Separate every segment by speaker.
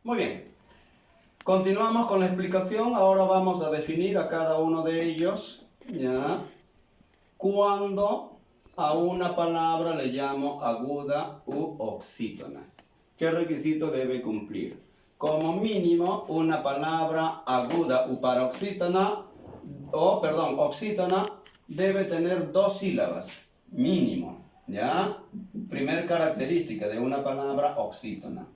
Speaker 1: Muy bien. Continuamos con la explicación. Ahora vamos a definir a cada uno de ellos, ¿ya? Cuando a una palabra le llamo aguda u oxítona. ¿Qué requisito debe cumplir? Como mínimo, una palabra aguda u paroxítona, oxítona, debe tener 2 sílabas, mínimo, ¿ya? Primer característica de una palabra oxítona.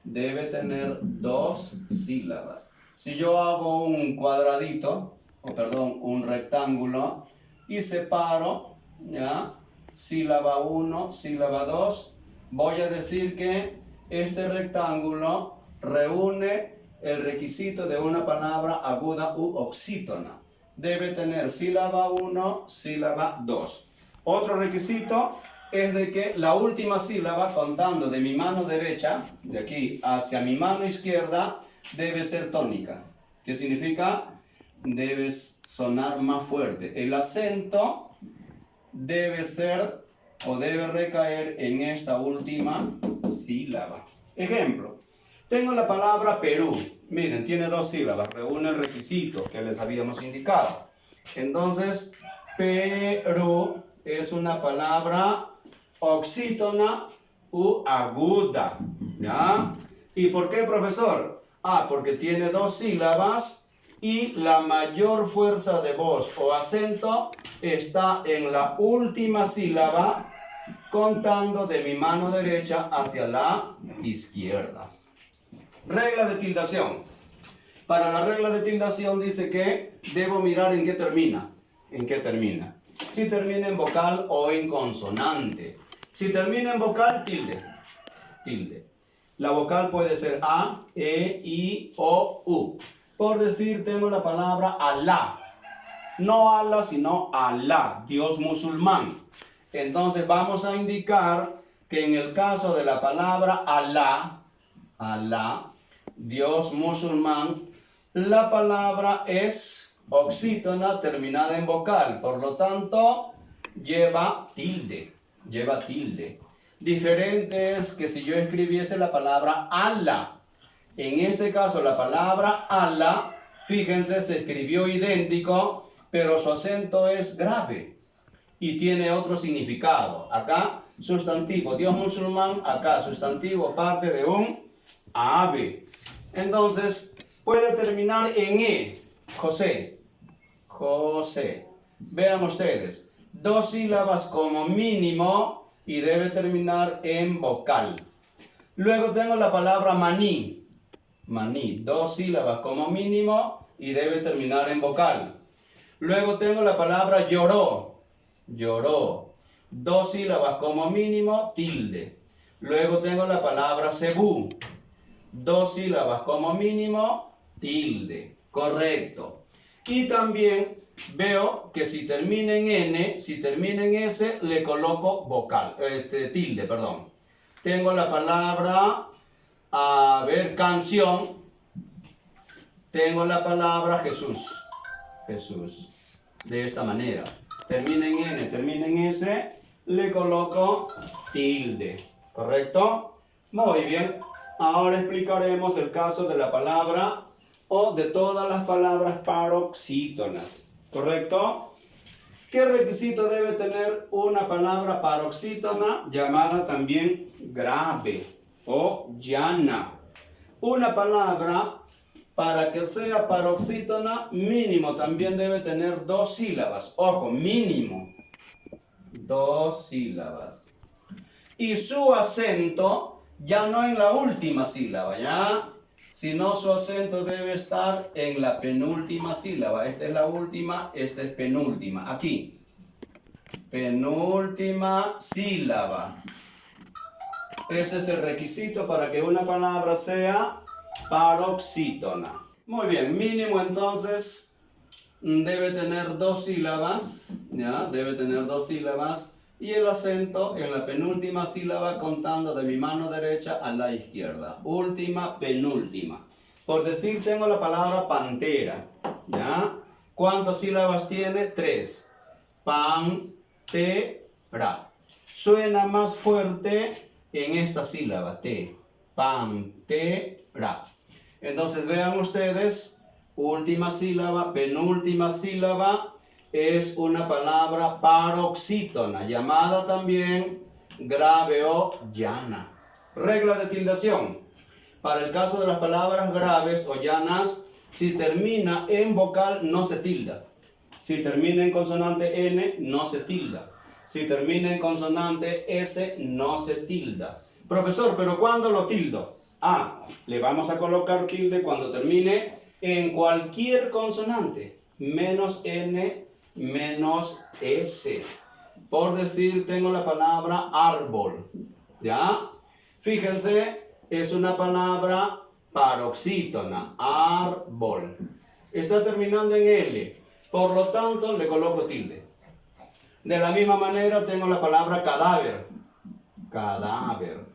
Speaker 1: Debe tener 2 sílabas. Si yo hago un cuadradito, un rectángulo, y separo, ¿ya? Sílaba 1, sílaba 2, voy a decir que este rectángulo reúne el requisito de una palabra aguda u oxítona. Debe tener sílaba 1, sílaba 2. Otro requisito es de que la última sílaba, contando de mi mano derecha, de aquí hacia mi mano izquierda, debe ser tónica. ¿Qué significa? Debe sonar más fuerte. El acento debe ser o debe recaer en esta última sílaba. Ejemplo, tengo la palabra Perú. Miren, tiene 2 sílabas, reúne el requisito que les habíamos indicado. Entonces, Perú es una palabra oxítona u aguda, ¿ya? ¿Y por qué, profesor? Porque tiene 2 sílabas y la mayor fuerza de voz o acento está en la última sílaba, contando de mi mano derecha hacia la izquierda. Regla de tildación. Para la regla de tildación dice que debo mirar en qué termina. ¿En qué termina? Si termina en vocal o en consonante. Si termina en vocal, tilde. Tilde. La vocal puede ser A, E, I, O, U. Por decir, tengo la palabra Alá. No Allah, sino Alá, Dios musulmán. Entonces vamos a indicar que en el caso de la palabra Alá, Dios musulmán, la palabra es oxítona terminada en vocal. Por lo tanto, lleva tilde. Lleva tilde. Diferente es que si yo escribiese la palabra Allah. En este caso, la palabra Allah, fíjense, se escribió idéntico, pero su acento es grave y tiene otro significado. Acá, sustantivo, Dios musulmán, acá, sustantivo, parte de un ave. Entonces, puede terminar en E, José. José. Vean ustedes, 2 sílabas como mínimo y debe terminar en vocal. Luego tengo la palabra maní. Maní, 2 sílabas como mínimo y debe terminar en vocal. Luego tengo la palabra lloró. Lloró, 2 sílabas como mínimo, tilde. Luego tengo la palabra cebú. 2 sílabas como mínimo, tilde. Correcto. Y también veo que si termina en N, si termina en S, le coloco vocal, tilde, perdón. Tengo la palabra, canción. Tengo la palabra Jesús. Jesús. De esta manera. Termina en N, termina en S, le coloco tilde. ¿Correcto? Muy bien. Ahora explicaremos el caso de la palabra o de todas las palabras paroxítonas. ¿Correcto? ¿Qué requisito debe tener una palabra paroxítona llamada también grave o llana? Una palabra, para que sea paroxítona, mínimo también debe tener 2 sílabas. Ojo, mínimo. 2 sílabas. Y su acento ya no en la última sílaba, ¿ya? Sino su acento debe estar en la penúltima sílaba. Esta es la última, esta es penúltima. Aquí. Penúltima sílaba. Ese es el requisito para que una palabra sea paroxítona. Muy bien, mínimo entonces debe tener 2 sílabas, ¿ya? Debe tener 2 sílabas y el acento en la penúltima sílaba contando de mi mano derecha a la izquierda. Última, penúltima. Por decir, tengo la palabra pantera, ¿ya? ¿Cuántas sílabas tiene? 3. Pantera. Suena más fuerte en esta sílaba, T. pantera. Entonces vean ustedes, última sílaba, penúltima sílaba, es una palabra paroxítona, llamada también grave o llana. Regla de tildación. Para el caso de las palabras graves o llanas, si termina en vocal, no se tilda. Si termina en consonante N, no se tilda. Si termina en consonante S, no se tilda. Profesor, ¿pero cuándo lo tildo? Le vamos a colocar tilde cuando termine en cualquier consonante, menos N, menos S. Por decir, tengo la palabra árbol, ¿ya? Fíjense, es una palabra paroxítona, árbol. Está terminando en L, por lo tanto le coloco tilde. De la misma manera tengo la palabra cadáver, cadáver.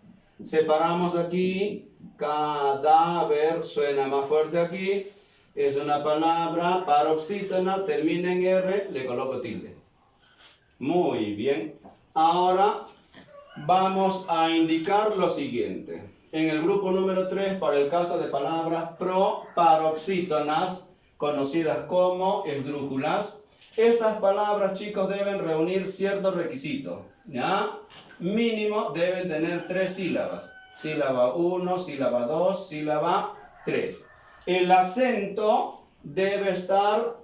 Speaker 1: Separamos aquí, cadáver, suena más fuerte aquí. Es una palabra paroxítona, termina en R, le coloco tilde. Muy bien. Ahora vamos a indicar lo siguiente. En el grupo número 3, para el caso de palabras proparoxítonas, conocidas como esdrújulas, estas palabras, chicos, deben reunir ciertos requisitos, ¿ya? Mínimo deben tener 3 sílabas. Sílaba 1, sílaba 2, sílaba 3. El acento debe estar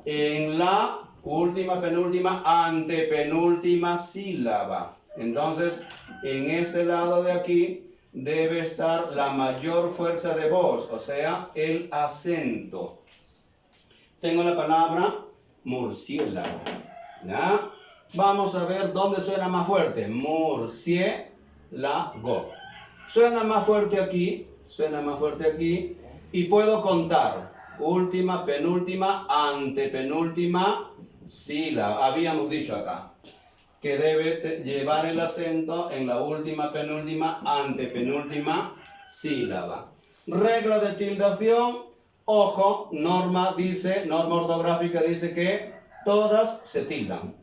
Speaker 1: en la última, penúltima, antepenúltima sílaba. Entonces, en este lado de aquí debe estar la mayor fuerza de voz, o sea, el acento. Tengo la palabra murciélago, ¿ya? Vamos a ver dónde suena más fuerte. Murciélago. Suena más fuerte aquí, y puedo contar. Última, penúltima, antepenúltima sílaba. Habíamos dicho acá que debe llevar el acento en la última, penúltima, antepenúltima sílaba. Regla de tildación, ojo, norma ortográfica dice que todas se tildan.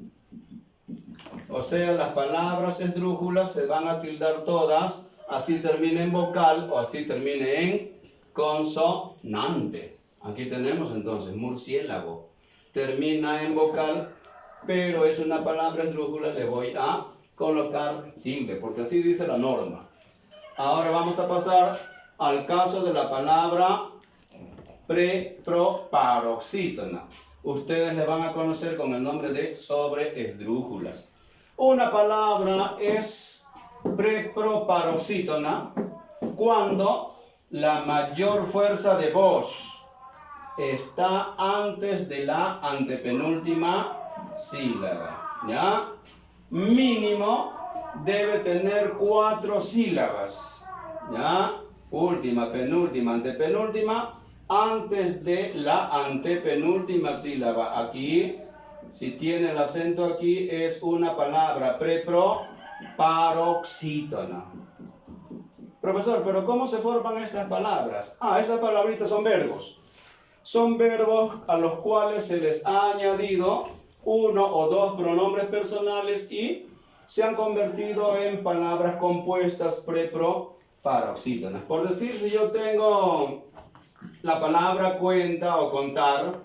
Speaker 1: O sea, las palabras esdrújulas se van a tildar todas, así termine en vocal o así termine en consonante. Aquí tenemos entonces murciélago. Termina en vocal, pero es una palabra esdrújula, le voy a colocar tilde, porque así dice la norma. Ahora vamos a pasar al caso de la palabra proparoxítona. Ustedes le van a conocer con el nombre de sobreesdrújulas. Una palabra es proparoxítona cuando la mayor fuerza de voz está antes de la antepenúltima sílaba, ¿ya? Mínimo debe tener 4 sílabas, ¿ya? Última, penúltima, antepenúltima, antes de la antepenúltima sílaba. Aquí, si tiene el acento aquí, es una palabra proparoxítona. Profesor, ¿pero cómo se forman estas palabras? Estas palabritas son verbos. Son verbos a los cuales se les ha añadido 1 o 2 pronombres personales y se han convertido en palabras compuestas proparoxítonas. Por decir, si yo tengo la palabra cuenta o contar,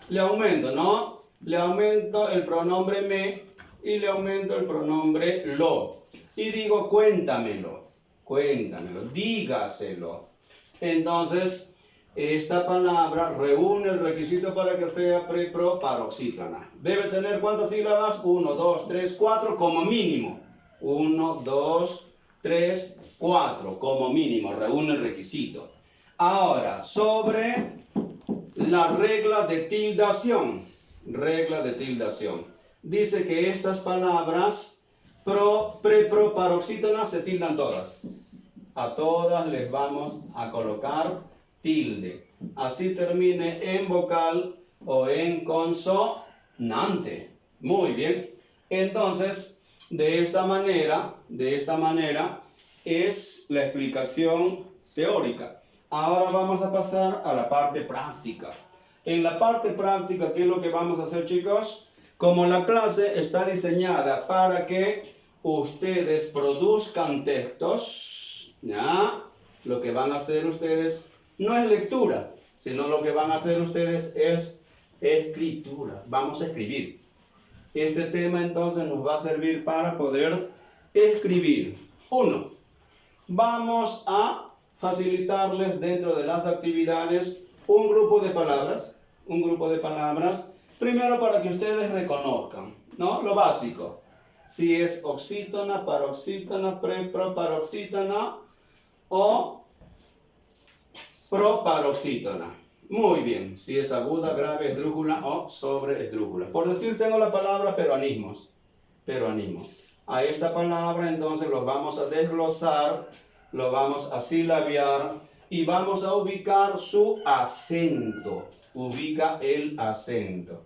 Speaker 1: le aumento, ¿no? Le aumento el pronombre me y le aumento el pronombre lo. Y digo cuéntamelo, dígaselo. Entonces, esta palabra reúne el requisito para que sea proparoxítona. Debe tener ¿cuántas sílabas? 1, 2, 3, 4 como mínimo. 1, 2, 3, 4 como mínimo, reúne el requisito. Ahora, sobre la regla de tildación. Dice que estas palabras preproparoxítonas se tildan todas. A todas les vamos a colocar tilde. Así termine en vocal o en consonante. Muy bien. Entonces, de esta manera es la explicación teórica. Ahora vamos a pasar a la parte práctica. En la parte práctica, ¿qué es lo que vamos a hacer, chicos? Como la clase está diseñada para que ustedes produzcan textos, ¿ya? Lo que van a hacer ustedes no es lectura, sino lo que van a hacer ustedes es escritura. Vamos a escribir. Este tema entonces nos va a servir para poder escribir. 1. Vamos a facilitarles dentro de las actividades un grupo de palabras. Primero para que ustedes reconozcan, ¿no? Lo básico. Si es oxítona, paroxítona, preproparoxítona o proparoxítona. Muy bien. Si es aguda, grave, esdrújula o sobreesdrújula. Por decir, tengo la palabra peruanismos. A esta palabra entonces los vamos a desglosar, lo vamos a silabiar y vamos a ubicar su acento. Ubica el acento.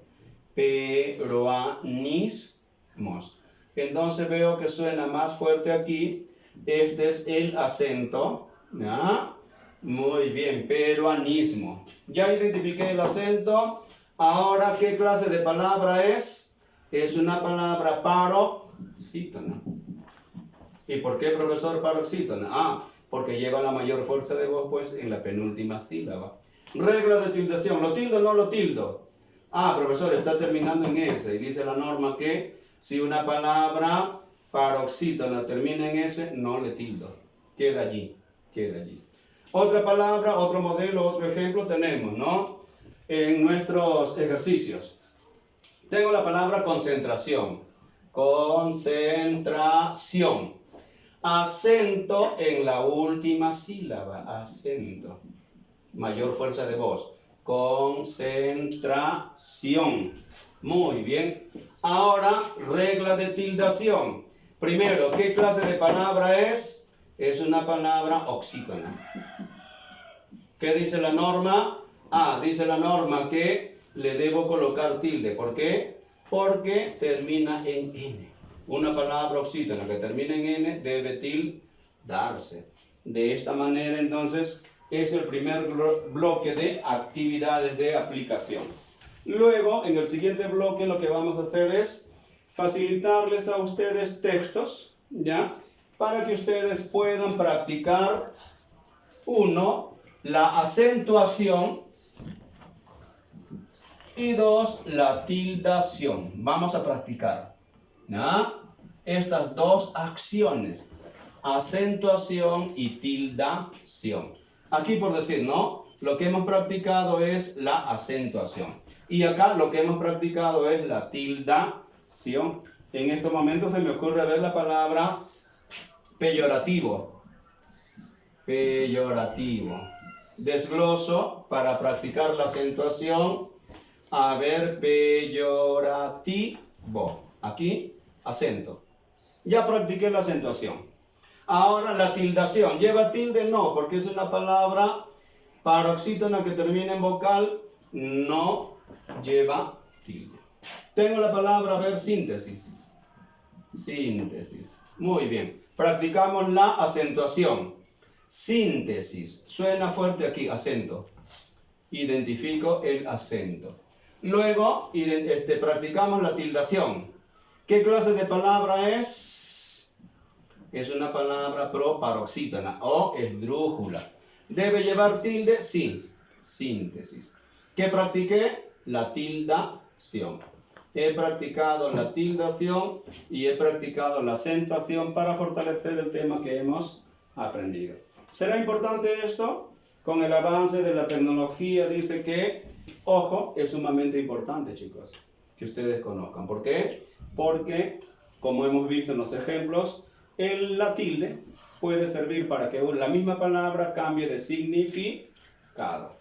Speaker 1: Peruanismos. Entonces veo que suena más fuerte aquí. Este es el acento. ¿Ya? Muy bien, peruanismo. Ya identifiqué el acento. Ahora, ¿qué clase de palabra es? Es una palabra paroxítona. ¿Y por qué, profesor, paroxítona? Porque lleva la mayor fuerza de voz, pues, en la penúltima sílaba. Regla de tildación. ¿Lo tildo o no lo tildo? Profesor, está terminando en S. Y dice la norma que si una palabra paroxítona termina en S, no le tildo. Queda allí. Otra palabra, otro modelo, otro ejemplo tenemos, ¿no? En nuestros ejercicios. Tengo la palabra concentración. Concentración. Acento en la última sílaba. Acento. Mayor fuerza de voz. Concentración. Muy bien. Ahora, regla de tildación. Primero, ¿qué clase de palabra es? Es una palabra oxítona. ¿Qué dice la norma? Dice la norma que le debo colocar tilde. ¿Por qué? Porque termina en N. Una palabra oxítona que termina en N debe tildarse. De esta manera, entonces, es el primer bloque de actividades de aplicación. Luego, en el siguiente bloque, lo que vamos a hacer es facilitarles a ustedes textos, ¿ya? Para que ustedes puedan practicar, 1, la acentuación y 2, la tildación. Vamos a practicar, ¿ya? Estas dos acciones, acentuación y tildación. Aquí por decir, ¿no? Lo que hemos practicado es la acentuación. Y acá lo que hemos practicado es la tildación. En estos momentos se me ocurre ver la palabra peyorativo. Peyorativo. Desgloso para practicar la acentuación. A ver, peyorativo. Aquí, acento. Ya practiqué la acentuación. Ahora la tildación. ¿Lleva tilde? No, porque es una palabra paroxítona que termina en vocal. No lleva tilde. Tengo la palabra, a ver, síntesis. Síntesis. Muy bien. Practicamos la acentuación. Síntesis. Suena fuerte aquí, acento. Identifico el acento. Luego, practicamos la tildación. ¿Qué clase de palabra es? Es una palabra proparoxítona o esdrújula. ¿Debe llevar tilde? Sí. Síntesis. ¿Qué practiqué? La tildación. He practicado la tildación y he practicado la acentuación para fortalecer el tema que hemos aprendido. ¿Será importante esto? Con el avance de la tecnología dice que, ojo, es sumamente importante, chicos, que ustedes conozcan. ¿Por qué? Porque, como hemos visto en los ejemplos, la tilde puede servir para que la misma palabra cambie de significado.